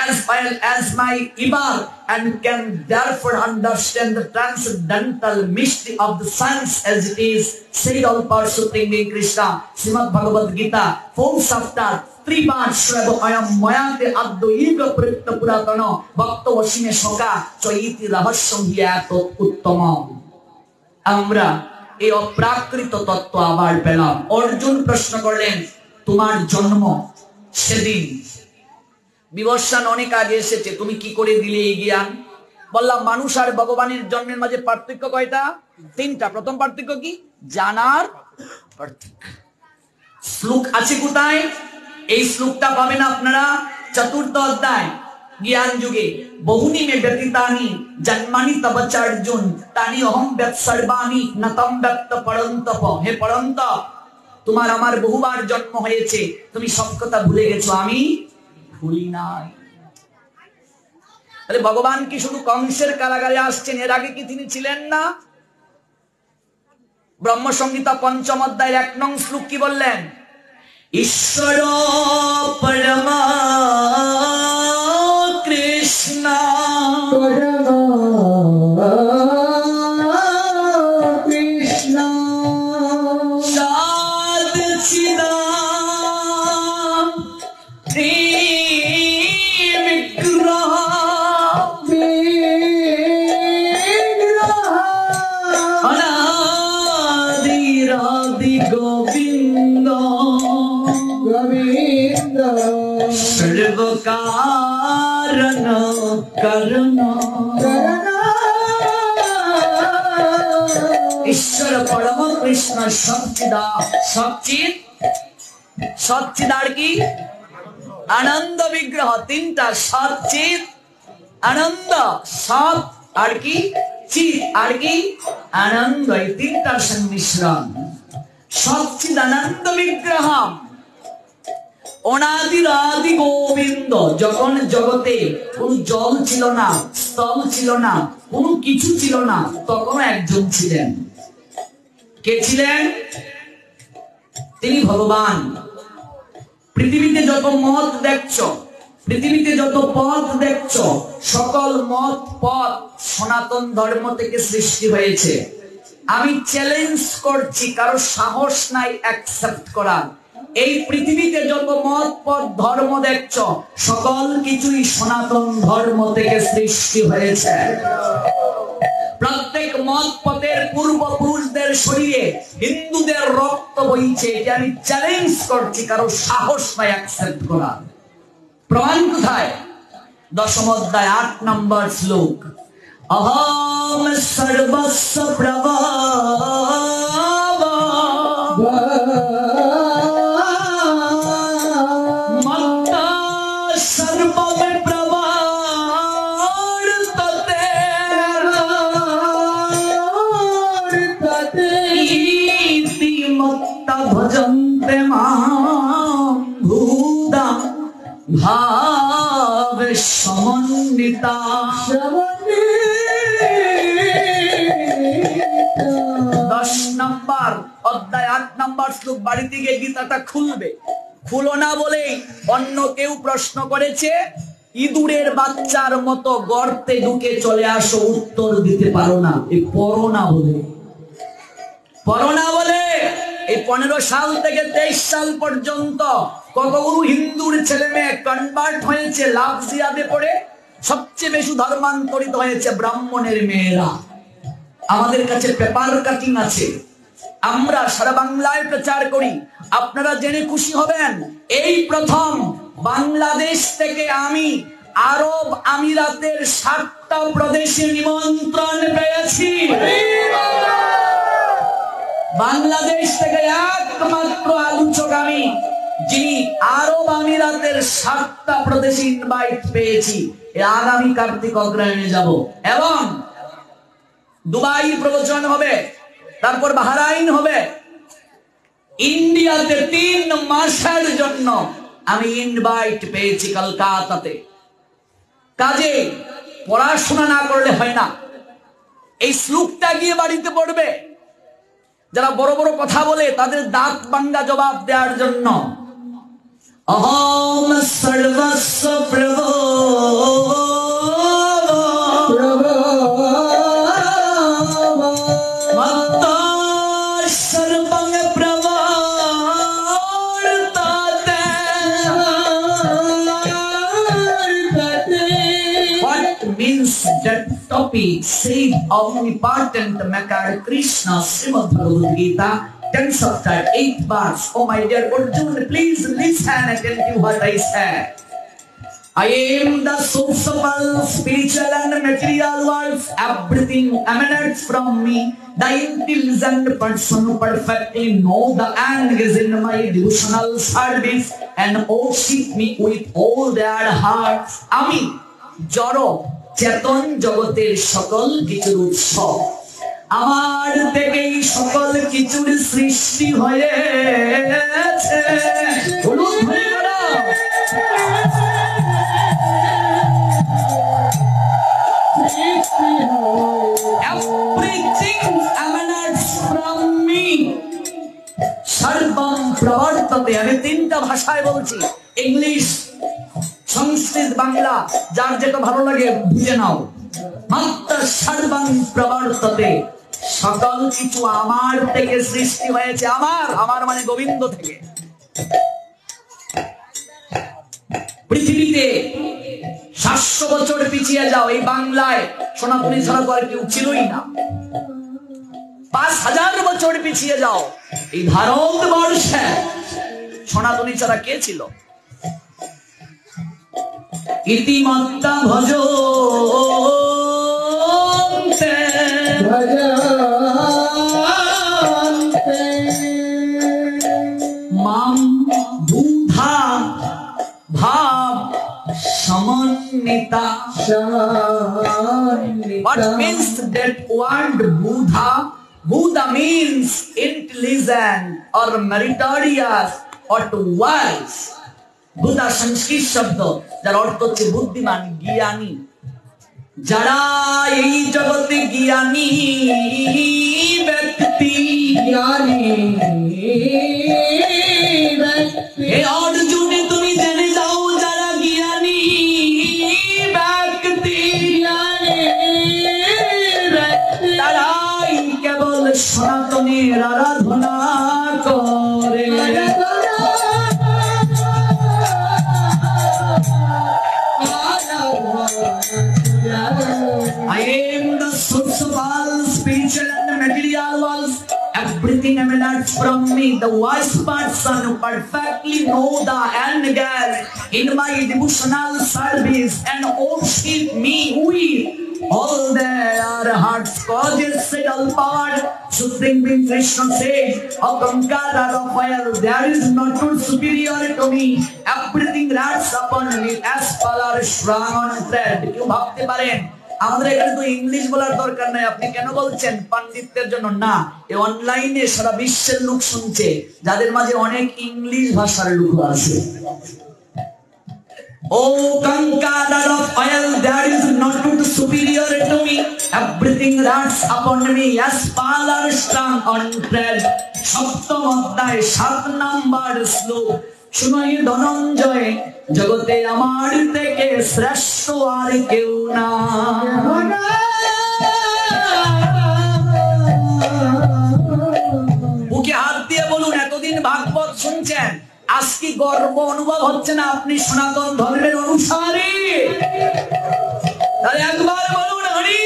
as well as my Ibar and can therefore understand the transcendental mystery of the science as it is said all power Supreme Being Krishna. Srimad Bhagavad Gita 4th chapter 3 part Shrevo Ayam Mayate Addoiga Pritta Puratana Bhakta Vashine Shoka Choiti Rahasam Hiyatot Uttama। আমরা এই অপ্রাকৃত তত্ত্ব আবার পেলাম। অর্জুন প্রশ্ন করলেন তোমার জন্ম সেদিন, বিবস্বান অনেক আগে এসেছে, তুমি কি করে দিলে এই জ্ঞান? বললাম মানুষ আর ভগবানের জন্মের মাঝে পার্থক্য কয়টা? 3টা। প্রথম পার্থক্য কি? জানার পার্থক্য। শ্লোক আছে কোথায়? এই শ্লোকটা পাবেন আপনারা 4th অধ্যায় জ্ঞান যুগে। বহুনি মে ব্যতীতানি জন্মানি তব চ অর্জুন তানি অহম ব্যত সর্বাণি নতম ব্যক্ত পরন্তপ। হে পরন্তপ, তোমার আমার বহুবার জন্ম হয়েছে, তুমি সব কথা ভুলে গেছো, আমি ভুলি নাই। তাহলে ভগবান কি শুধু কংসের কারাগারে আসছেন, এর আগে কি তিনি ছিলেন না? ব্রহ্মসংহিতা 5ম অধ্যায়ের 1 নং শ্লোক কি বললেন? ঈশ্বর পরমা কৃষ্ণ কৃষ্ণ সাদ চিদাম বিগ্রহ অনাদিরাদি গোবিন্দ গোবিন্দ সর্বকারণ করণ। ঈশ্বর পরম কৃষ্ণ সচ্চিদা সচ্চিদ সচ্চিদার কি আনন্দ বিগ্রহ। 3টা সচ্চিদ আনন্দ, সৎ আর কি চিৎ আর কি আনন্দ, এই 3টার সংমিশ্রণ সচ্চিদ আনন্দ বিগ্রহ। অনাদিরাদি গোবিন্দ। যখন জগতে কোন জল ছিল না, স্থল ছিল না, কোনো কিছু ছিল না, তখন একজন ছিলেন। কে ছিলেন? তিনি ভগবান। পৃথিবীতে যত মত দেখছো পৃথিবীতে যত পথ দেখছো সকল মত পথ সনাতন ধর্ম থেকে সৃষ্টি হয়েছে। আমি চ্যালেঞ্জ করছি, কারো সাহস নাই অ্যাকসেপ্ট করার। এই পৃথিবীতে যত মত পথ ধর্ম দেখছো সকল কিছুই সনাতন ধর্ম থেকে সৃষ্টি হয়েছে। প্রত্যেক মত পথের পূর্বপুরুষদের শরীরে হিন্দুদের রক্ত বইছে, এটা আমি চ্যালেঞ্জ করছি, কারো সাহস নাই অ্যাকসেপ্ট করার। প্রমাণ কোথায়? দশম অধ্যায় 8 নম্বর শ্লোক, অহম সর্বস্ব প্রভাব মত্তা সর্বম প্রবর্ততে ইতি মত্তা ভজন্তে মাম ভূতা ভাব সমন্বিতা। 10 নম্বর অধ্যায় 8 নম্বর শ্লোক বাড়িতে গিয়ে গীতাটা খুলবে। খুলো না বলেই অন্য কেউ প্রশ্ন করেছে, ইঁদুরের বাচ্চার মতো গর্তে ঢুকে চলে আসো, উত্তর দিতে পারো না, এই পড়ো না বলে। এই 15 সাল থেকে 23 সাল পর্যন্ত কতগুলো হিন্দুর ছেলে মেয়ে কনভার্ট হয়েছে লাভ জিয়াদে পড়ে। সবচেয়ে বেশি ধর্মান্তরিত হয়েছে ব্রাহ্মণের মেয়েরা। আমাদের কাছে পেপার কাটিং আছে, আমরা সারা বাংলায় প্রচার করি। আপনারা জেনে খুশি হবেন, এই প্রথম বাংলাদেশ থেকে আমি আরব আমিরাতের 7টা প্রদেশে নিমন্ত্রণ পেয়েছি। বাংলাদেশ থেকে একমাত্র আলোচক আমি, যিনি আরব আমিরাতের 7টা প্রদেশে ইনভাইট পেয়েছি। আগামী কার্তিক অগ্রহায়ণে যাব এবং দুবাই প্রবচন হবে, তারপর বাহরাইন হবে। ইন্ডিয়াতে 3 মাসের জন্য আমি ইনভাইট পেয়েছি কলকাতাতে। কাজে পড়াশোনা না করলে হয় না। এই শ্লোকটা গিয়ে বাড়িতে পড়বে। যারা বড় বড় কথা বলে তাদের দাঁত ভাঙা জবাব দেওয়ার জন্য। অহম সর্বস্ব মত্তা সর্বং প্রবর্ততে। What means that topic said omnipotent Maker Krishna, Srimad Bhagavad Gita, 10th chapter 8th verse. Oh my dear Arjuna, please listen attentively what I say. I am the source of all spiritual and material worlds. Everything emanates from me. The intelligent person perfectly know the end is in my devotional service and worship me with all their hearts. Ami jaro চেতন জগতের সকল কিছুর উৎস। আমার থেকেই সকল কিছুর সৃষ্টি হয়েছে। Everything emanates from me. সর্বং প্রবর্ততে। আমি 3টা ভাষায় বলছি, ইংলিশ, সংস্কৃত, বাংলা, যার যেটা ভালো লাগে বুঝে নাও। মাত্র সর্বং প্রবর্ততে, সকল কিছু আমার থেকে সৃষ্টি হয়েছে। আমার মানে গোবিন্দ থেকে। পৃথিবীতে 700 বছর পিছিয়ে যাও, এই বাংলায় সনাতনী ছাড়া তো আর কেউ ছিলই না। 5000 বছর পিছিয়ে যাও, এই ভারতবর্ষে সনাতনী ছাড়া কে ছিল? ইতিমত্তা ভজন্তে মাম বুধা ভাব সমন্বিতা। What means that word Buddha? Buddha means intelligent or meritorious or wise. Buddha সংস্কৃত শব্দ, যার অর্থ হচ্ছে বুদ্ধিমান, জ্ঞানী। যারা এই জগতে জ্ঞানী ব্যক্তি, অর্জুনে তুমি জেনে যাও, যারা জ্ঞানী প্রাণের আরাধনা করে। I am the source of all spiritual and material worlds. Everything emanates from me. The wise person who perfectly know the end goal in my devotional service and worship me with all their hearts. Causes said all power. Supreme being Krishna said, "O conqueror of fire, there is no truth superior to me. Everything rests upon me as power strong on thread." You bhakti paren. আমাদের এখানে তো English বলার দরকার নাই, আপনি কেন বলছেন পাণ্ডিত্যের জন্য? না, এই অনলাইনে সারা বিশ্বের লোক শুনছে, যাদের মাঝে অনেক ইংলিশ ভাষার লোক আছে। Oh conqueror of oil, there is no truth superior to me. Everything rests upon me as power strong on thread. সপ্তম অধ্যায় 7 নম্বর শ্লোক। শুনোই ধনঞ্জয়, জগতে আমার থেকে শ্রেষ্ঠ আর কেউ না। বুকে হাত দিয়ে বলুন, এতদিন ভাগবত শুনছেন, আজ কি গর্ব অনুভব হচ্ছে না আপনি সনাতন ধর্মের অনুসারী? তাহলে একবার বলুন হরি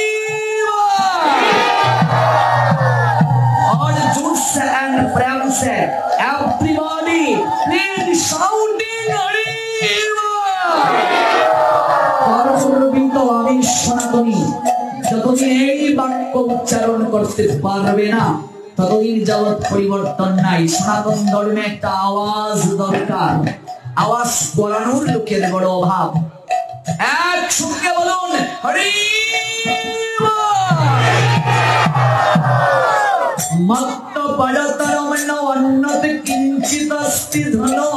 और जोश से and प्रेम से everybody please shouting हरि করবিন্দ আমি সনাতনী। যতদিন এই বাক্য উচ্চারণ করতে পারবে না ততদিন জগৎ পরিবর্তন নাই। সনাতন ধর্মে একটা আওয়াজ দরকার, আওয়াজ বলানোর লোকের বড় অভাব। একসঙ্গে বলুন হরি মত্ত পড়তরম অন্নত কিঞ্চিত অস্তি ধনো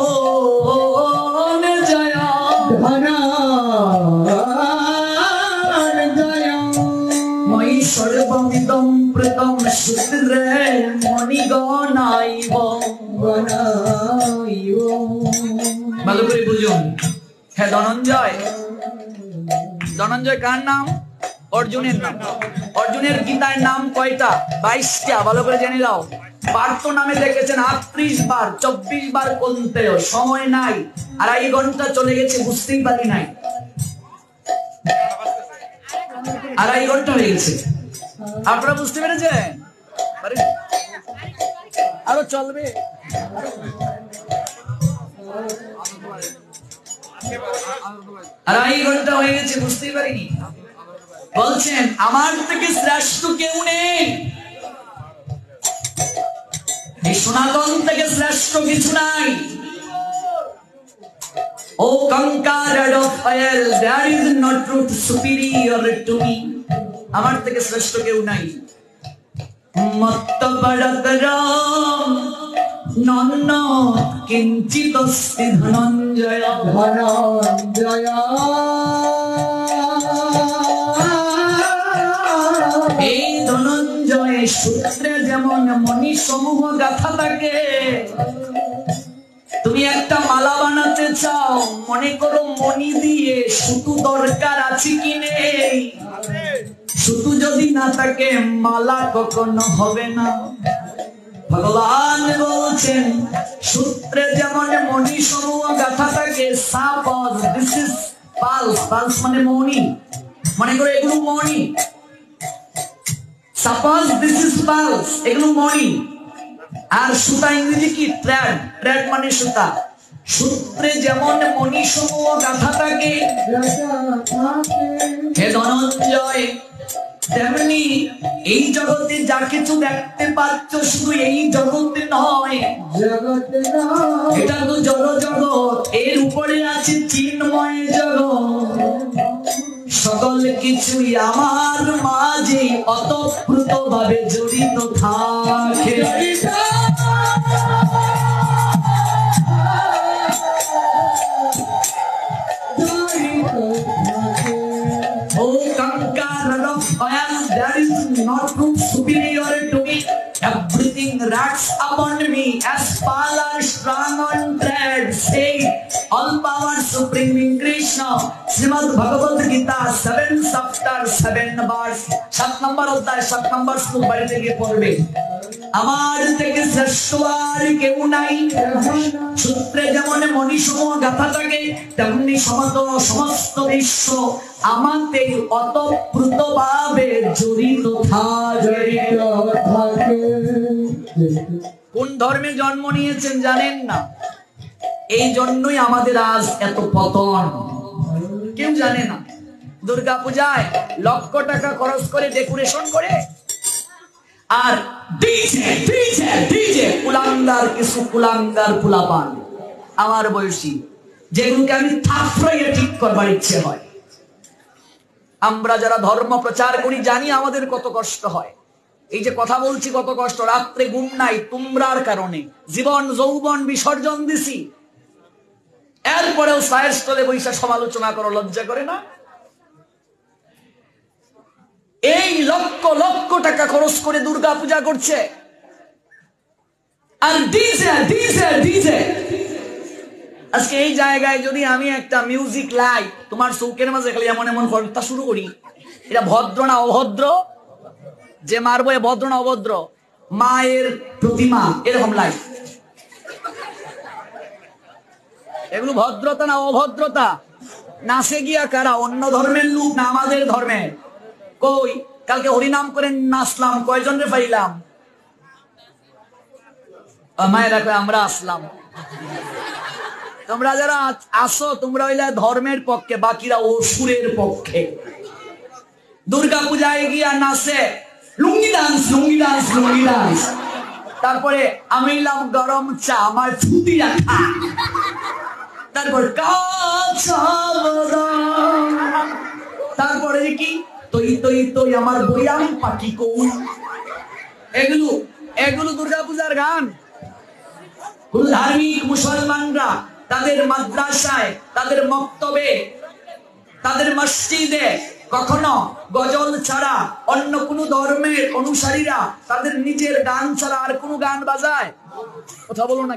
জয় ধন জয় মই সর্বমিদম প্রতম সূত্রে মণিগণাইব গণাইব। ভালো করে বুঝুন। হ্যাঁ ধনঞ্জয়, ধনঞ্জয় কার নাম? অর্জুনের নাম। অর্জুনের গীতার নাম কয়টা? 22টা। ভালো করে জেনে নাও। পার্থ নামে দেখেছেন 38 বার, 24 বার কোনতে সময় নাই, 2.5 ঘন্টা চলে গেছে, বুঝতেই পারি নাই। 2.5 ঘন্টা হয়ে গেছে, আপনারা বুঝতে পেরেছেন? আরো চলবে। 2.5 ঘন্টা হয়ে গেছে, বুঝতেই পারিনি। বলছেন আমার থেকে শ্রেষ্ঠ কেউ নেই, এই সনাতন থেকে শ্রেষ্ঠ কিছু নাই। ও conqueror of oil, there is no truth superior to me. আমার থেকে শ্রেষ্ঠ কেউ নাই। মত্ত পড়তরম নন্ন কিঞ্চিত অস্তি ধনঞ্জয় ধনঞ্জয়। এই ধনঞ্জয় সূত্রে যেমন মণি সমূহ গাথা থাকে, তুমি একটা মালা বানাতে চাও, মনে করো মণি দিয়ে সুতো দরকার আছে কি নেই? সুতো যদি না থাকে মালা কখনো হবে না। ভগবান বলছেন সূত্রে যেমন মণি সমূহ গাথা থাকে, suppose this is pulse, pulse মানে মণি, মনে করো এগুলো মণি। সাপোজ দিস ইজ পালস, এগুলো মণি। আর সুতা ইংরেজি কি? থ্রেড, থ্রেড মানে সুতা। সূত্রে যেমন মণি সমূহ গাথা থাকে, হে ধনঞ্জয়, তেমনি এই জগতে যা কিছু দেখতে পাচ্ছ শুধু এই জগতে নয়, এটা তো জড় জগৎ, এর উপরে আছে চিন্ময় জগৎ। সকল কিছুই আমার মাঝে অতপ্রুত ভাবে জড়িত থাকে। Oh conqueror of oil, there is no truth superior to me. Everything rests upon me as power strong on thread. Say all power supreme in Krishna, Srimad Bhagavad Gita 7 chapter 7 verse 7 নম্বর অধ্যায় 7 নম্বর শ্লোক বাড়িতে গিয়ে পড়বে। আমার থেকে শ্রেষ্ঠ আর কেউ নাই, সূত্রে যেমন মণিসমূহ গাথা থাকে তেমনি সমস্ত বিশ্ব আমাতে অতপ্রুত ভাবে জড়িত থাকে। কোন ধর্মে জন্ম নিয়েছেন জানেন না, এই জন্যই আমাদের আজ এত পতন। কেউ জানে না দুর্গা পূজায় লক্ষ টাকা খরচ করে ডেকোরেশন করে, আর ডিজে কুলাঙ্গার কিছু কুলাঙ্গার পোলাপান আমার বয়সী, যেগুলোকে আমি থাপড়াইয়ে ঠিক করবার ইচ্ছে হয়। আমরা যারা ধর্ম প্রচার করি জানি আমাদের কত কষ্ট হয়। এই যে কথা বলছি কত কষ্ট, রাত্রে ঘুম নাই তোমরার কারণে, জীবন যৌবন বিসর্জন দিছি, এরপরেও চায়ের স্থলে বৈশা সমালোচনা করো, লজ্জা করে না? এই লক্ষ লক্ষ টাকা খরচ করে দুর্গা পূজা করছে, আর ডিজে। আজকে এই জায়গায় যদি আমি একটা মিউজিক লাই, তোমার চৌকের মাঝে খালি এমন এমন কথা শুরু করি, এটা ভদ্র না অভদ্র? যে মারবো এ ভদ্র না অভদ্র? মায়ের প্রতিমা এরকম লাই, এগুলো ভদ্রতা না অভদ্রতা? নাচে গিয়া কারা? অন্য ধর্মের লোক না আমাদের ধর্মের? কই কালকে হরিনাম করে নাচলাম, কয়জন রে পাইলাম? মায়েরা কয় আমরা আসলাম। তোমরা যারা আসো তোমরা হইলে ধর্মের পক্ষে, বাকিরা অসুরের পক্ষে। দুর্গা পূজায় গিয়া নাচে লুঙ্গি ডান্স। তারপরে আমি এলাম গরম চা, আমার ছুটি রাখা। তারপর তারপরে কি তৈ আমার বইয়াম পাখি কৌ, এগুলো দুর্গা পূজার গান। ধার্মিক মুসলমানরা তাদের মাদ্রাসায়, তাদের মক্তবে, তাদের মসজিদে কখনো গজল ছাড়া, অন্য কোন ধর্মের অনুসারীরা তাদের নিজের গান ছাড়া আর কোন গান বাজায়? কথা বলো না।